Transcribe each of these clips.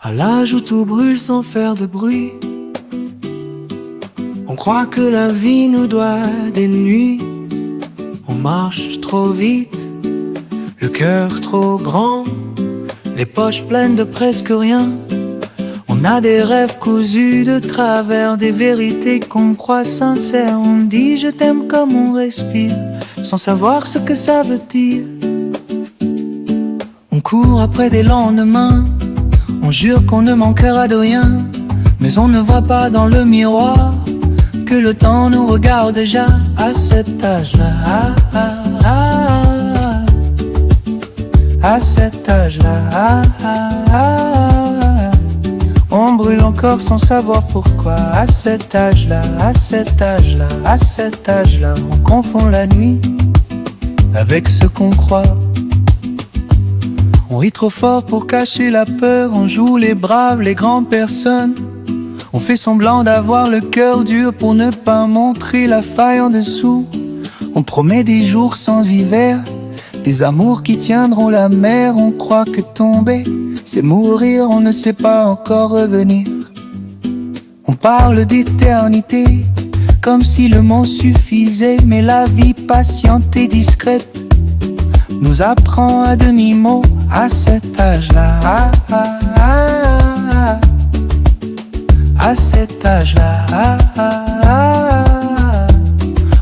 À l'âge où tout brûle sans faire de bruit, on croit que la vie nous doit des nuits. On marche trop vite, le cœur trop grand, les poches pleines de presque rien. On a des rêves cousus de travers, des vérités qu'on croit sincères. On dit je t'aime comme on respire, sans savoir ce que ça veut dire. On court après des lendemains, on jure qu'on ne manquera de rien, mais on ne voit pas dans le miroir que le temps nous regarde déjà à cet âge-là. À cet âge-là, on brûle encore sans savoir pourquoi. À cet âge-là, à cet âge-là, à cet âge-là, on confond la nuit avec ce qu'on croit. On rit trop fort pour cacher la peur, on joue les braves, les grandes personnes. On fait semblant d'avoir le cœur dur pour ne pas montrer la faille en dessous. On promet des jours sans hiver, des amours qui tiendront la mer. On croit que tomber, c'est mourir, on ne sait pas encore revenir. On parle d'éternité, comme si le mot suffisait, mais la vie patiente et discrète nous apprend à demi-mot. À cet âge-là, à cet âge-là,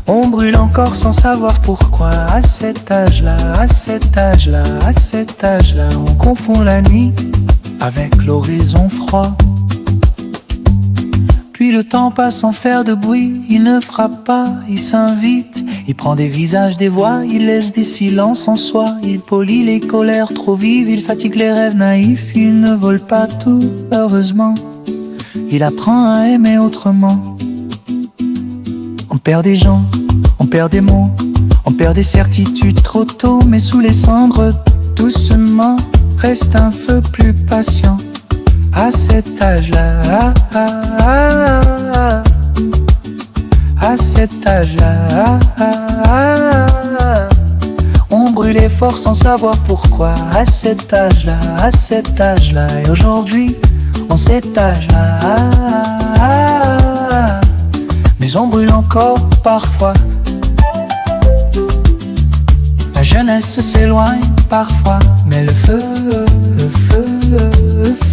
on brûle encore sans savoir pourquoi. À cet âge-là, à cet âge-là, à cet âge-là, on confond la nuit avec l'horizon froid. Puis le temps passe sans faire de bruit, il ne frappe pas, il s'invite. Il prend des visages, des voix, il laisse des silences en soi. Il polit les colères trop vives, il fatigue les rêves naïfs. Il ne vole pas tout, heureusement, il apprend à aimer autrement. On perd des gens, on perd des mots, on perd des certitudes trop tôt. Mais sous les cendres, doucement, reste un feu plus patient. À cet âge-là, à cet âge-là, on brûlait fort sans savoir pourquoi. À cet âge-là, à cet âge-là, et aujourd'hui, en cet âge-là, mais on brûle encore parfois. La jeunesse s'éloigne parfois, mais le feu, le feu, le feu